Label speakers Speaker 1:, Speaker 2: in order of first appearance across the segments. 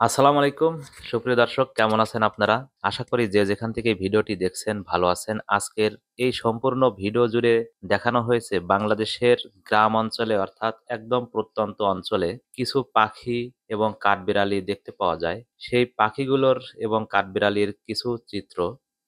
Speaker 1: আসসালামু আলাইকুম। সুপ্রিয় দর্শক, কেমন আছেন আপনারা? আশা করি যে যেখান থেকে ভিডিওটি দেখছেন ভালো আছেন। আজকের এই সম্পূর্ণ ভিডিও জুড়ে দেখানো হয়েছে বাংলাদেশের গ্রাম অঞ্চলে অর্থাৎ একদম প্রত্যন্ত অঞ্চলে কিছু পাখি এবং কাঠবিড়ালি দেখতে পাওয়া যায়। সেই পাখিগুলোর এবং কাঠবিড়ালির কিছু চিত্র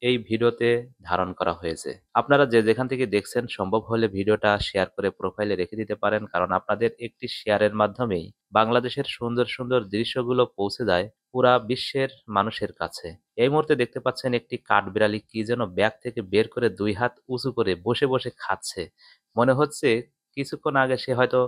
Speaker 1: এই ভিডিওতে ধারণ করা হয়েছে। আপনারা যে যেখান থেকে দেখছেন সম্ভব হলে ভিডিওটা শেয়ার করে প্রোফাইলে রেখে দিতে পারেন, কারণ আপনাদের একটি শেয়ারের মাধ্যমেই বাংলাদেশের সুন্দর সুন্দর দৃশ্যগুলো পৌঁছে যায় পুরা বিশ্বের মানুষের কাছে। এই মুহূর্তে দেখতে পাচ্ছেন একটি কাঠবিড়ালি কি যেন ব্যাগ থেকে বের করে ২ হাত উঁচু করে বসে বসে খাচ্ছে। মনে হচ্ছে কিছুক্ষণ আগে সে হয়তো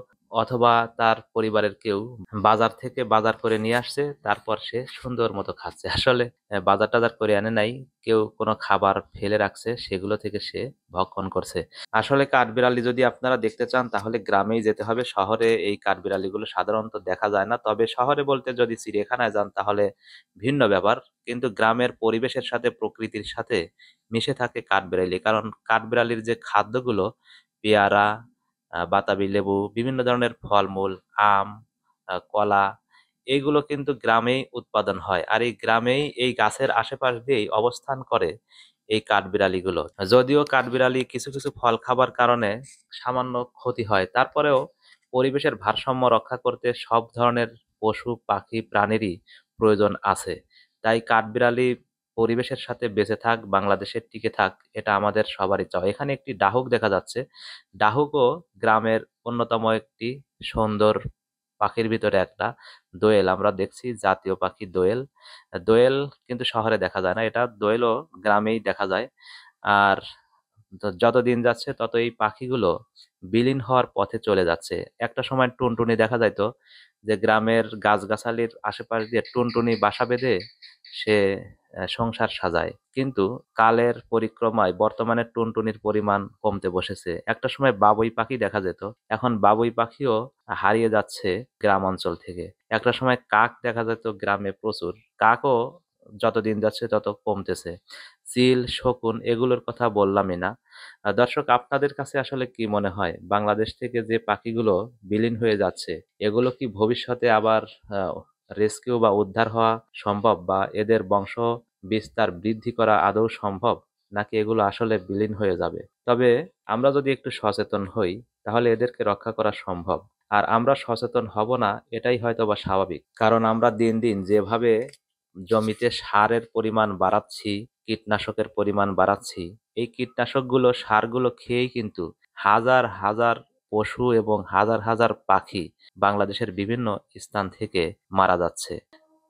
Speaker 1: অথবা তার পরিবারের কেউ বাজার থেকে বাজার করে নিয়ে আসছে, তারপর সে সুন্দর মতো খাচ্ছে। আসলে বাজার টাজার করে আনে নাই, কেউ কোনো খাবার ফেলে রাখছে, সেগুলো থেকে সে ভক্ষণ করছে। আসলে কাঠবিড়ালি যদি আপনারা দেখতে চান তাহলে গ্রামেই যেতে হবে। শহরে এই কাঠবিড়ালিগুলো সাধারণত দেখা যায় না। তবে শহরে বলতে যদি চিড়িয়াখানায় যান তাহলে ভিন্ন ব্যাপার। কিন্তু গ্রামের পরিবেশের সাথে প্রকৃতির সাথে মিশে থাকে কাঠবিড়ালি। কারণ কাঠবিড়ালির যে খাদ্যগুলো পেয়ারা, বাতাবি লেবু, বিভিন্ন ধরনের ফলমূল, আম, কলা, এইগুলো কিন্তু গ্রামেই উৎপাদন হয়। আর এই গ্রামেই এই গাছের আশেপাশ দিয়েই অবস্থান করে এই কাঠবিড়ালিগুলো। যদিও কাঠবিড়ালি কিছু কিছু ফল খাবার কারণে সামান্য ক্ষতি হয়, তারপরেও পরিবেশের ভারসাম্য রক্ষা করতে সব ধরনের পশু পাখি প্রাণীরই প্রয়োজন আছে। তাই কাঠবিড়ালি পরিবেশের সাথে বেঁচে থাক, বাংলাদেশে টিকে থাক, এটা আমাদের সবারই চাওয়া। এখানে একটি ডাহুক দেখা যাচ্ছে। ডাহুকও গ্রামের অন্যতম একটি সুন্দর পাখির ভিতরে একটা। দোয়েল আমরা দেখছি, জাতীয় পাখি দোয়েল। দোয়েল কিন্তু শহরে দেখা যায় না, এটা দোয়েলও গ্রামেই দেখা যায়। আর যত দিন যাচ্ছে তত এই পাখিগুলো বিলীন হওয়ার পথে চলে যাচ্ছে। একটা সময় টুনটুনি দেখা যাইতো, যে গ্রামের গাছগাছালির আশেপাশ দিয়ে টুনটুনি বাসা বেঁধে সে সংসার সাজায়। কিন্তু কালের পরিক্রমায় বর্তমানে টুনটুনির পরিমাণ কমতে বসেছে। একটা সময় বাবুই পাখি দেখা যেত, এখন বাবুই পাখিও হারিয়ে যাচ্ছে গ্রাম অঞ্চল থেকে। একটা সময় কাক দেখা যেত গ্রামে প্রচুর, কাকও যত দিন যাচ্ছে তত কমতেছে। চিল, শকুন এগুলোর কথা বললামই না। দর্শক, আপনাদের কাছে আসলে কি মনে হয় বাংলাদেশ থেকে যে পাখিগুলো বিলীন হয়ে যাচ্ছে, এগুলো কি ভবিষ্যতে আবার রেস্কিউ বা উদ্ধার হওয়া সম্ভব, বা এদের বংশ বিস্তার বৃদ্ধি করা আদৌ সম্ভব, নাকি এগুলো আসলে বিলীন হয়ে যাবে? তবে আমরা যদি একটু সচেতন হই তাহলে এদেরকে রক্ষা করা সম্ভব। আর আমরা সচেতন হব না এটাই হয়তোবা স্বাভাবিক, কারণ আমরা দিন দিন যেভাবে জমিতে সারের পরিমাণ বাড়াচ্ছি, কীটনাশকের পরিমাণ বাড়াচ্ছি, এই কীটনাশকগুলো সারগুলো খেয়েই কিন্তু হাজার হাজার পশু এবং হাজার হাজার পাখি বাংলাদেশের বিভিন্ন স্থান থেকে মারা যাচ্ছে।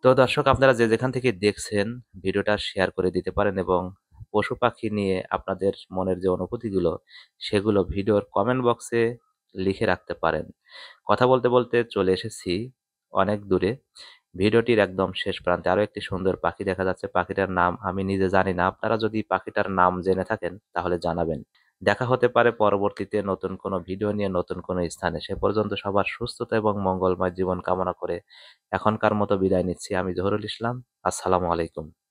Speaker 1: তো দর্শক, আপনারা যে যেখান থেকে দেখছেন ভিডিওটা শেয়ার করে দিতে পারেন, এবং পশু পাখি নিয়ে আপনাদের মনের যে অনুভূতিগুলো সেগুলো ভিডিওর কমেন্ট বক্সে লিখে রাখতে পারেন। কথা বলতে বলতে চলে এসেছি অনেক দূরে। ভিডিওটির একদম শেষ প্রান্তে আরো একটি সুন্দর পাখি দেখা যাচ্ছে। পাখিটার নাম আমি নিজে জানি না, আপনারা যদি পাখিটার নাম জেনে থাকেন তাহলে জানাবেন। দেখা হতে পারে পরবর্তীতে নতুন কোনো ভিডিও নিয়ে নতুন কোনো স্থানে। সে পর্যন্ত সবার সুস্থতা এবং মঙ্গলময় জীবন কামনা করে এখনকার মতো বিদায় নিচ্ছি। আমি জহুরুল ইসলাম। আসসালামু আলাইকুম।